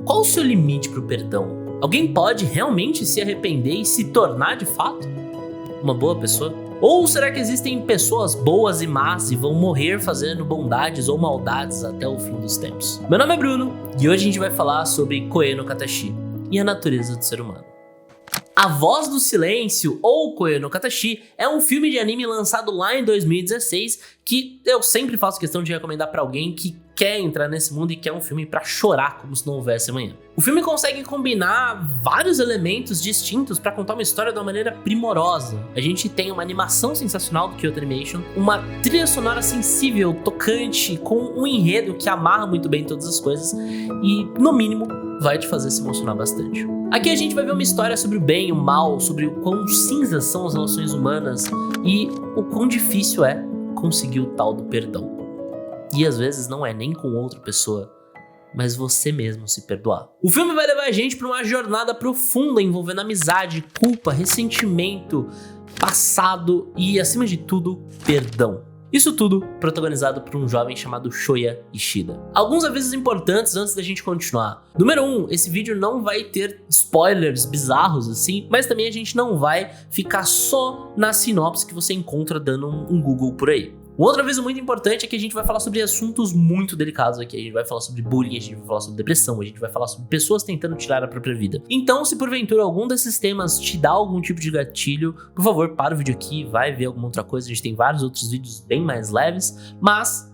qual o seu limite pro perdão? Alguém pode realmente se arrepender e se tornar de fato uma boa pessoa? Ou será que existem pessoas boas e más e vão morrer fazendo bondades ou maldades até o fim dos tempos? Meu nome é Bruno e hoje a gente vai falar sobre Koe no Katachi e a natureza do ser humano. A Voz do Silêncio, ou Koe no Katachi, é um filme de anime lançado lá em 2016 que eu sempre faço questão de recomendar pra alguém que quer entrar nesse mundo e quer um filme pra chorar como se não houvesse amanhã. O filme consegue combinar vários elementos distintos pra contar uma história de uma maneira primorosa. A gente tem uma animação sensacional do Kyoto Animation, uma trilha sonora sensível, tocante, com um enredo que amarra muito bem todas as coisas e, no mínimo, vai te fazer se emocionar bastante. Aqui a gente vai ver uma história sobre o bem e o mal, sobre o quão cinzas são as relações humanas e o quão difícil é conseguir o tal do perdão. E às vezes não é nem com outra pessoa, mas você mesmo se perdoar. O filme vai levar a gente para uma jornada profunda envolvendo amizade, culpa, ressentimento, passado e, acima de tudo, perdão. Isso tudo protagonizado por um jovem chamado Shoya Ishida. Alguns avisos importantes antes da gente continuar. Número 1, esse vídeo não vai ter spoilers bizarros assim, mas também a gente não vai ficar só na sinopse que você encontra dando um Google por aí. Um outro aviso muito importante é que a gente vai falar sobre assuntos muito delicados aqui. A gente vai falar sobre bullying, a gente vai falar sobre depressão, a gente vai falar sobre pessoas tentando tirar a própria vida. Então, se porventura algum desses temas te dá algum tipo de gatilho, por favor, para o vídeo aqui, vai ver alguma outra coisa. A gente tem vários outros vídeos bem mais leves, mas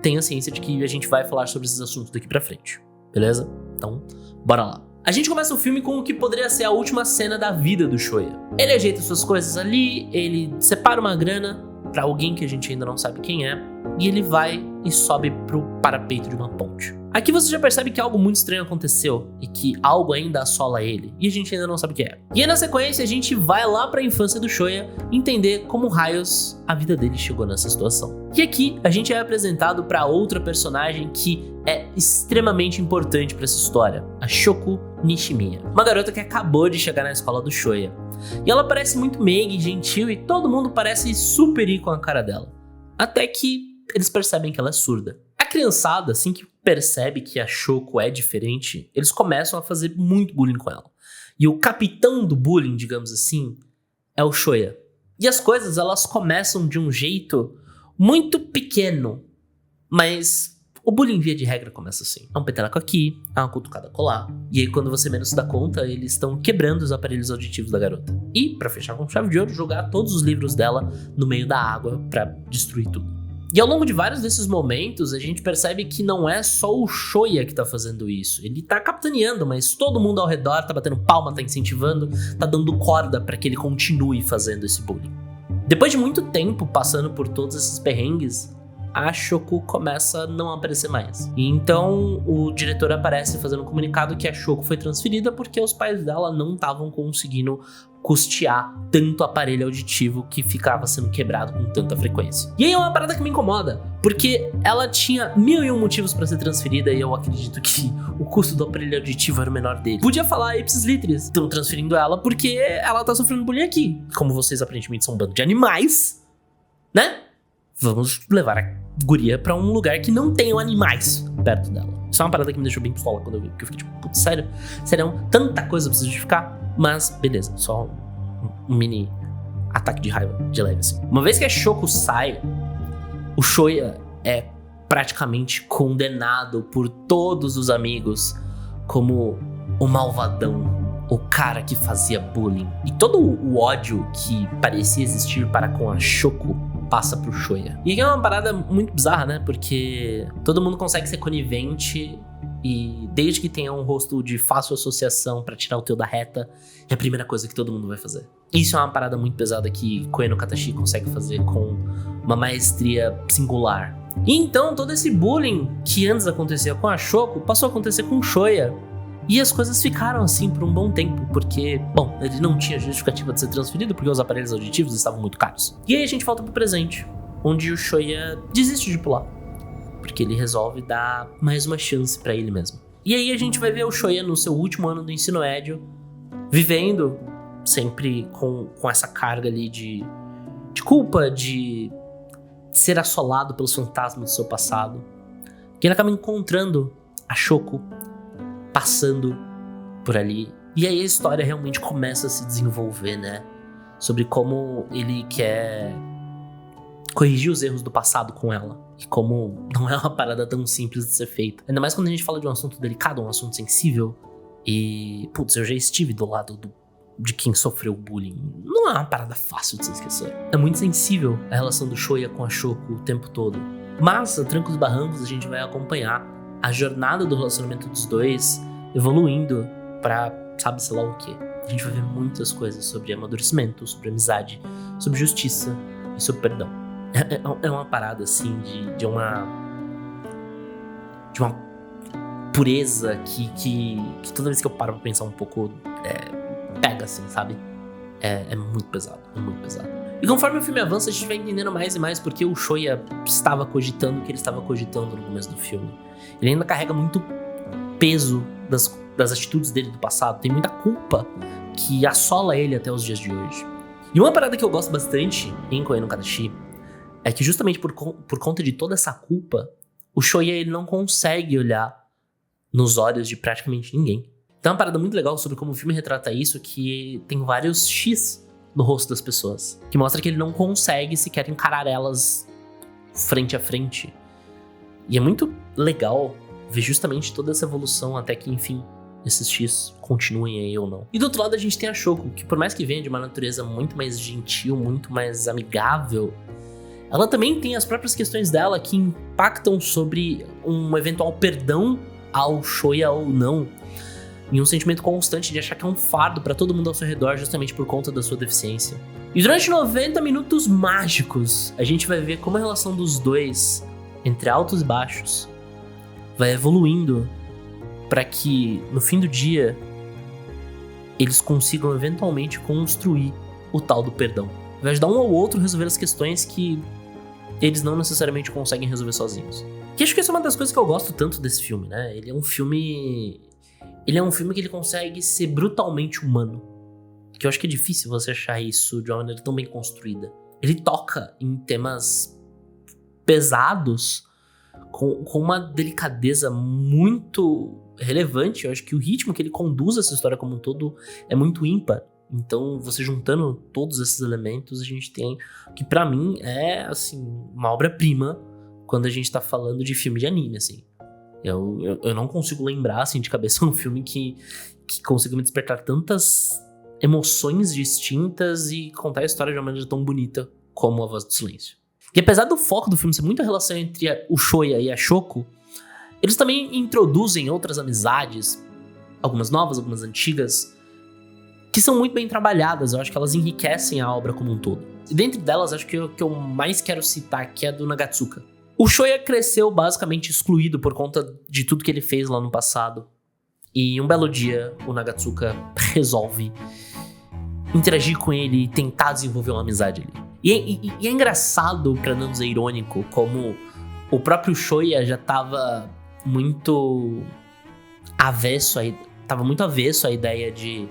tenha ciência de que a gente vai falar sobre esses assuntos daqui pra frente, beleza? Então, bora lá. A gente começa o filme com o que poderia ser a última cena da vida do Shoya. Ele ajeita suas coisas ali, ele separa uma grana pra alguém que a gente ainda não sabe quem é, e ele vai e sobe pro parapeito de uma ponte. Aqui você já percebe que algo muito estranho aconteceu e que algo ainda assola ele, e a gente ainda não sabe o que é. E aí na sequência a gente vai lá pra infância do Shoya entender como raios a vida dele chegou nessa situação. E aqui a gente é apresentado pra outra personagem que é extremamente importante pra essa história, a Shoko Nishimiya, uma garota que acabou de chegar na escola do Shoya. E ela parece muito meiga e gentil e todo mundo parece super ir com a cara dela. Até que eles percebem que ela é surda. A criançada, assim que percebe que a Shoko é diferente, eles começam a fazer muito bullying com ela. E o capitão do bullying, digamos assim, é o Shoya. E as coisas, elas começam de um jeito muito pequeno, mas o bullying, via de regra, começa assim. É um peteleco aqui, é uma cutucada colar. E aí, quando você menos se dá conta, eles estão quebrando os aparelhos auditivos da garota. E, pra fechar com chave de ouro, jogar todos os livros dela no meio da água pra destruir tudo. E ao longo de vários desses momentos, a gente percebe que não é só o Shoya que tá fazendo isso. Ele tá capitaneando, mas todo mundo ao redor tá batendo palma, tá incentivando, tá dando corda pra que ele continue fazendo esse bullying. Depois de muito tempo passando por todos esses perrengues, a Shoko começa a não aparecer mais. E então o diretor aparece fazendo um comunicado que a Shoko foi transferida porque os pais dela não estavam conseguindo custear tanto aparelho auditivo que ficava sendo quebrado com tanta frequência. E aí é uma parada que me incomoda, porque ela tinha 1001 motivos pra ser transferida e eu acredito que o custo do aparelho auditivo era o menor dele. Podia falar ipsis literis, estão transferindo ela porque ela tá sofrendo bullying aqui. Como vocês aparentemente são um bando de animais, né? Vamos levar a guria pra um lugar que não tenham animais perto dela. Isso é uma parada que me deixou bem pistola quando eu vi, porque eu fiquei tipo, putz, sério, tanta coisa pra se justificar. Mas, beleza, só um mini ataque de raiva de leve, assim. Uma vez que a Shoko sai, o Shoya é praticamente condenado por todos os amigos como o malvadão, o cara que fazia bullying. E todo o ódio que parecia existir para com a Shoko passa pro Shoya. E aqui é uma parada muito bizarra, né? Porque todo mundo consegue ser conivente e desde que tenha um rosto de fácil associação pra tirar o teu da reta, é a primeira coisa que todo mundo vai fazer. Isso é uma parada muito pesada que Koe no Katachi consegue fazer com uma maestria singular. E então todo esse bullying que antes acontecia com a Shoko passou a acontecer com o Shoya. E as coisas ficaram assim por um bom tempo, porque, bom, ele não tinha justificativa de ser transferido porque os aparelhos auditivos estavam muito caros. E aí a gente volta pro presente, onde o Shoya desiste de pular, porque ele resolve dar mais uma chance pra ele mesmo. E aí a gente vai ver o Shoya no seu último ano do ensino médio, vivendo sempre com essa carga ali de culpa, de ser assolado pelos fantasmas do seu passado. Que ele acaba encontrando a Shoko passando por ali. E aí a história realmente começa a se desenvolver, né? Sobre como ele quer corrigir os erros do passado com ela. E como não é uma parada tão simples de ser feita. Ainda mais quando a gente fala de um assunto delicado, um assunto sensível. E, putz, eu já estive do lado de quem sofreu bullying. Não é uma parada fácil de se esquecer. É muito sensível a relação do Shoya com a Shoko o tempo todo. Mas, a trancos e barrancos, a gente vai acompanhar a jornada do relacionamento dos dois evoluindo pra sabe sei lá o quê. A gente vai ver muitas coisas sobre amadurecimento, sobre amizade, sobre justiça e sobre perdão. É uma parada, assim, de uma pureza que toda vez que eu paro pra pensar um pouco, pega, assim, sabe? É muito pesado, é muito pesado. E conforme o filme avança, a gente vai entendendo mais e mais porque o Shoya estava cogitando o que ele estava cogitando no começo do filme. Ele ainda carrega muito peso das atitudes dele do passado, tem muita culpa que assola ele até os dias de hoje. E uma parada que eu gosto bastante em Koe no Katachi é que justamente por conta de toda essa culpa, o Shoya ele não consegue olhar nos olhos de praticamente ninguém. Então é uma parada muito legal sobre como o filme retrata isso, que tem vários X no rosto das pessoas, que mostra que ele não consegue sequer encarar elas frente a frente. E é muito legal ver justamente toda essa evolução até que, enfim, esses X continuem aí ou não. E do outro lado a gente tem a Shoko, que por mais que venha de uma natureza muito mais gentil, muito mais amigável, ela também tem as próprias questões dela que impactam sobre um eventual perdão ao Shoya ou não, e um sentimento constante de achar que é um fardo pra todo mundo ao seu redor justamente por conta da sua deficiência. E durante 90 minutos mágicos, a gente vai ver como a relação dos dois, entre altos e baixos, vai evoluindo para que, no fim do dia, eles consigam eventualmente construir o tal do perdão. Vai ajudar um ao outro a resolver as questões que eles não necessariamente conseguem resolver sozinhos. Que acho que essa é uma das coisas que eu gosto tanto desse filme, né? Ele é um filme que ele consegue ser brutalmente humano. Que eu acho que é difícil você achar isso de uma maneira tão bem construída. Ele toca em temas pesados com uma delicadeza muito relevante. Eu acho que o ritmo que ele conduz essa história como um todo é muito ímpar. Então, você juntando todos esses elementos, a gente tem que pra mim é, assim, uma obra-prima quando a gente tá falando de filme de anime, assim. Eu não consigo lembrar, assim, de cabeça um filme que consiga me despertar tantas emoções distintas e contar a história de uma maneira tão bonita como A Voz do Silêncio. E apesar do foco do filme ser muito a relação entre o Shoya e a Shoko, eles também introduzem outras amizades, algumas novas, algumas antigas, que são muito bem trabalhadas. Eu acho que elas enriquecem a obra como um todo. E dentre delas, acho que o que eu mais quero citar aqui é a do Nagatsuka. O Shoya cresceu basicamente excluído por conta de tudo que ele fez lá no passado. E um belo dia, o Nagatsuka resolve interagir com ele e tentar desenvolver uma amizade ali. E é engraçado, pra não dizer irônico, como o próprio Shoya já tava muito avesso à ideia de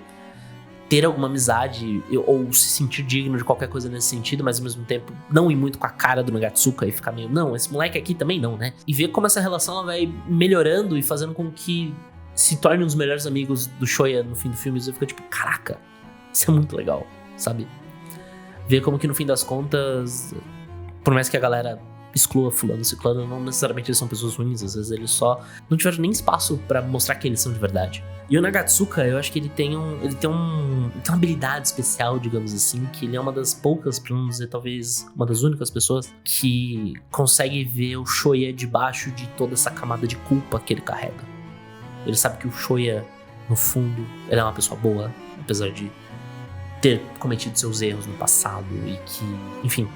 ter alguma amizade ou se sentir digno de qualquer coisa nesse sentido, mas ao mesmo tempo não ir muito com a cara do Nagatsuka e ficar meio, não, esse moleque aqui também não, né? E ver como essa relação ela vai melhorando e fazendo com que se torne um dos melhores amigos do Shoya no fim do filme. E eu fico tipo, caraca, isso é muito legal, sabe? Ver como que no fim das contas, por mais que a galera exclua fulano e ciclano, não necessariamente eles são pessoas ruins, às vezes eles só não tiveram nem espaço pra mostrar que eles são de verdade. E o Nagatsuka, eu acho que ele tem uma habilidade especial, digamos assim, que ele é uma das poucas, pra não dizer talvez uma das únicas pessoas que consegue ver o Shoya debaixo de toda essa camada de culpa que ele carrega. Ele sabe que o Shoya, no fundo, ele é uma pessoa boa, apesar de ter cometido seus erros no passado e que, enfim,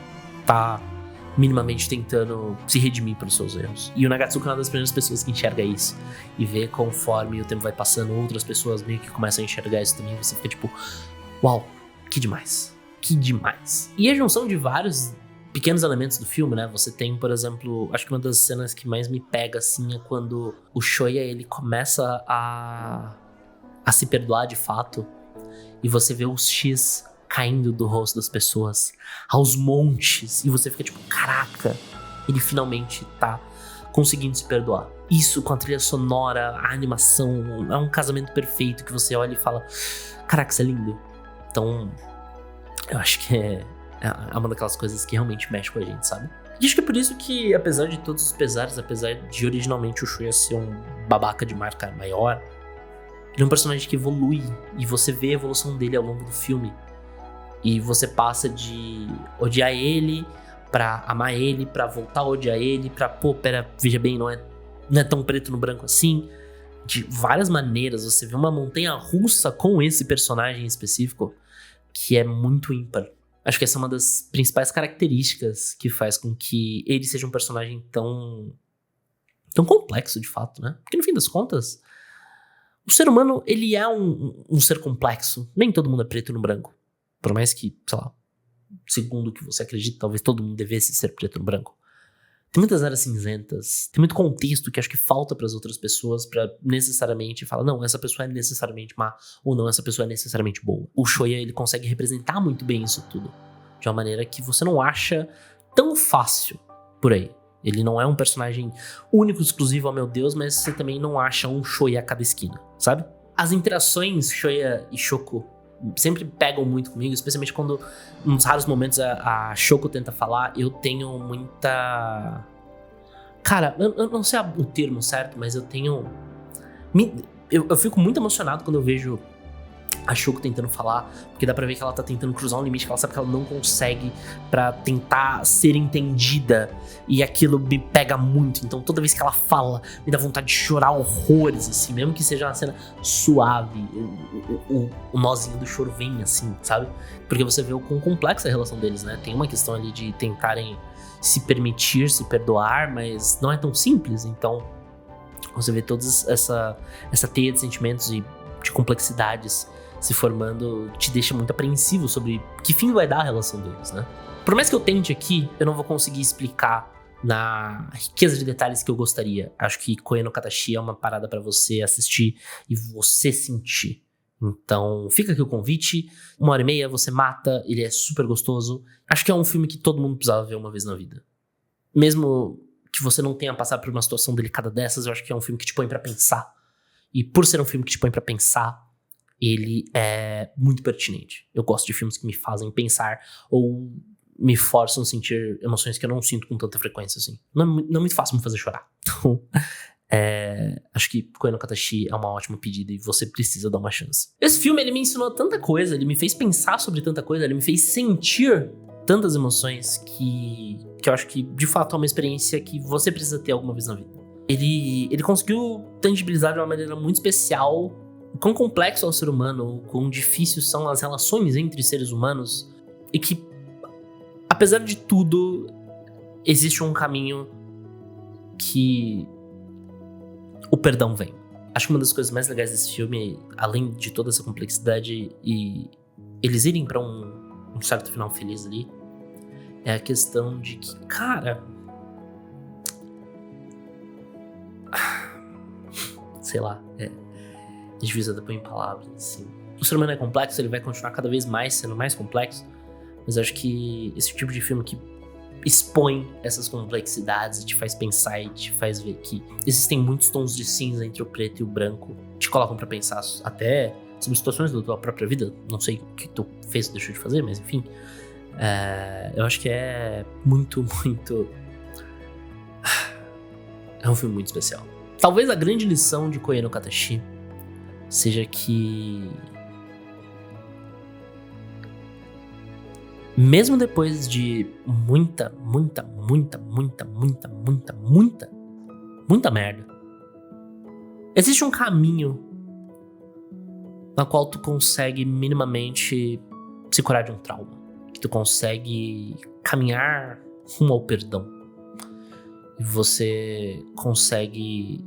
tá minimamente tentando se redimir pelos seus erros. E o Nagatsuka é uma das primeiras pessoas que enxerga isso e vê conforme o tempo vai passando, outras pessoas meio que começam a enxergar isso também. Você fica tipo, uau, que demais, que demais. E a junção de vários pequenos elementos do filme, né? Você tem, por exemplo, acho que uma das cenas que mais me pega assim é quando o Shoya ele começa a se perdoar de fato e você vê os X caindo do rosto das pessoas aos montes, e você fica tipo, caraca, ele finalmente tá conseguindo se perdoar. isso com a trilha sonora, a animação, é um casamento perfeito que você olha e fala, caraca, isso é lindo. Então, eu acho que é uma daquelas coisas que realmente mexe com a gente, sabe? E acho que é por isso que, apesar de todos os pesares, apesar de originalmente o Shuya ser um babaca de marca maior, ele é um personagem que evolui, e você vê a evolução dele ao longo do filme. E você passa de odiar ele, pra amar ele, pra voltar a odiar ele, pra, veja bem, não é tão preto no branco assim. De várias maneiras, você vê uma montanha russa com esse personagem específico, que é muito ímpar. Acho que essa é uma das principais características que faz com que ele seja um personagem tão complexo, de fato, né? Porque no fim das contas, o ser humano, ele é um ser complexo. Nem todo mundo é preto no branco. Por mais que, sei lá, segundo o que você acredita, talvez todo mundo devesse ser preto no branco. Tem muitas áreas cinzentas, tem muito contexto que acho que falta para as outras pessoas pra necessariamente falar, não, essa pessoa é necessariamente má, ou não, essa pessoa é necessariamente boa. O Shoya, ele consegue representar muito bem isso tudo, de uma maneira que você não acha tão fácil por aí. Ele não é um personagem único, exclusivo, oh meu Deus, mas você também não acha um Shoya a cada esquina, sabe? As interações Shoya e Shoko sempre pegam muito comigo, especialmente quando, nos raros momentos, a Shoko tenta falar, eu tenho muita... Cara, eu não sei o termo certo, mas eu tenho... Eu fico muito emocionado quando eu vejo a Shoko tentando falar, porque dá pra ver que ela tá tentando cruzar um limite que ela sabe que ela não consegue pra tentar ser entendida, e aquilo me pega muito. Então toda vez que ela fala, me dá vontade de chorar horrores, assim, mesmo que seja uma cena suave, o nozinho do choro vem, assim, sabe? Porque você vê o quão complexa é a relação deles, né? Tem uma questão ali de tentarem se permitir, se perdoar, mas não é tão simples. Então você vê toda essa teia de sentimentos e de complexidades se formando, te deixa muito apreensivo sobre que fim vai dar a relação deles, né? Por mais que eu tente aqui, eu não vou conseguir explicar na riqueza de detalhes que eu gostaria. Acho que Koe no Katachi é uma parada pra você assistir e você sentir. Então, fica aqui o convite. 1h30, você mata, ele é super gostoso. Acho que é um filme que todo mundo precisava ver uma vez na vida. Mesmo que você não tenha passado por uma situação delicada dessas, eu acho que é um filme que te põe pra pensar. E por ser um filme que te põe pra pensar, ele é muito pertinente. Eu gosto de filmes que me fazem pensar ou me forçam a sentir emoções que eu não sinto com tanta frequência, assim. Não é muito fácil me fazer chorar. Então, acho que Koe no Katachi é uma ótima pedida e você precisa dar uma chance. Esse filme, ele me ensinou tanta coisa, ele me fez pensar sobre tanta coisa, ele me fez sentir tantas emoções que eu acho que, de fato, é uma experiência que você precisa ter alguma vez na vida. Ele conseguiu tangibilizar de uma maneira muito especial o quão complexo é o ser humano, o quão difíceis são as relações entre seres humanos, e que, apesar de tudo, existe um caminho que o perdão vem. Acho que uma das coisas mais legais desse filme, além de toda essa complexidade e eles irem pra um certo final feliz ali, é a questão de que, cara... sei lá, é difícil até pôr em palavras, assim. O ser humano é complexo, ele vai continuar cada vez mais sendo mais complexo, mas acho que esse tipo de filme que expõe essas complexidades e te faz pensar e te faz ver que existem muitos tons de cinza entre o preto e o branco, te colocam pra pensar até sobre situações da tua própria vida. Não sei o que tu fez ou deixou de fazer, mas enfim, eu acho que é muito é um filme muito especial. Talvez a grande lição de Koe no Katachi seja que, mesmo depois de muita merda, existe um caminho na qual tu consegue minimamente se curar de um trauma, que tu consegue caminhar rumo ao perdão, e você consegue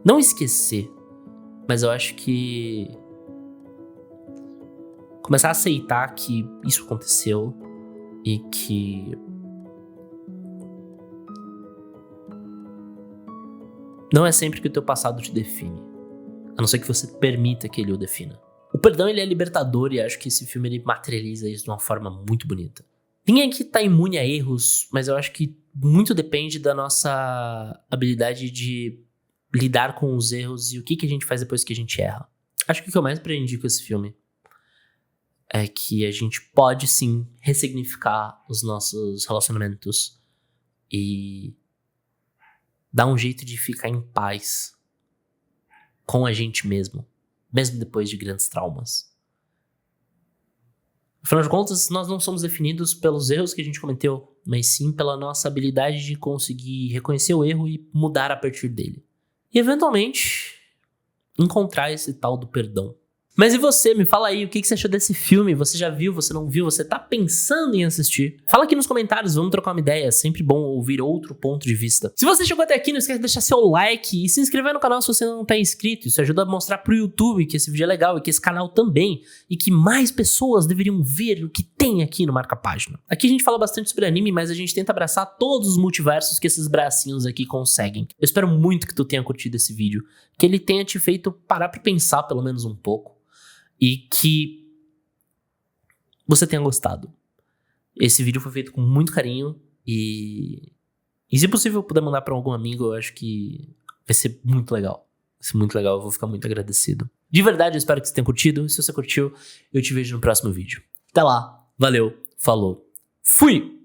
não esquecer, mas eu acho que começar a aceitar que isso aconteceu e que não é sempre que o teu passado te define, a não ser que você permita que ele o defina. O perdão, ele é libertador, e acho que esse filme ele materializa isso de uma forma muito bonita. Ninguém aqui tá imune a erros, mas eu acho que muito depende da nossa habilidade de lidar com os erros e o que a gente faz depois que a gente erra. Acho que o que eu mais aprendi com esse filme é que a gente pode sim ressignificar os nossos relacionamentos e dar um jeito de ficar em paz com a gente mesmo depois de grandes traumas. Afinal de contas, nós não somos definidos pelos erros que a gente cometeu, mas sim pela nossa habilidade de conseguir reconhecer o erro e mudar a partir dele. E, eventualmente, encontrar esse tal do perdão. Mas e você? Me fala aí, o que você achou desse filme? Você já viu? Você não viu? Você tá pensando em assistir? Fala aqui nos comentários, vamos trocar uma ideia. É sempre bom ouvir outro ponto de vista. Se você chegou até aqui, não esquece de deixar seu like e se inscrever no canal se você não tá inscrito. Isso ajuda a mostrar pro YouTube que esse vídeo é legal e que esse canal também. E que mais pessoas deveriam ver o que tem aqui no Marca Página. Aqui a gente fala bastante sobre anime, mas a gente tenta abraçar todos os multiversos que esses bracinhos aqui conseguem. Eu espero muito que tu tenha curtido esse vídeo. Que ele tenha te feito parar pra pensar pelo menos um pouco. E que você tenha gostado. Esse vídeo foi feito com muito carinho e se possível puder mandar pra algum amigo, eu acho que vai ser muito legal. Vai ser muito legal, eu vou ficar muito agradecido. De verdade, eu espero que você tenha curtido. Se você curtiu, eu te vejo no próximo vídeo. Até lá, valeu, falou, fui!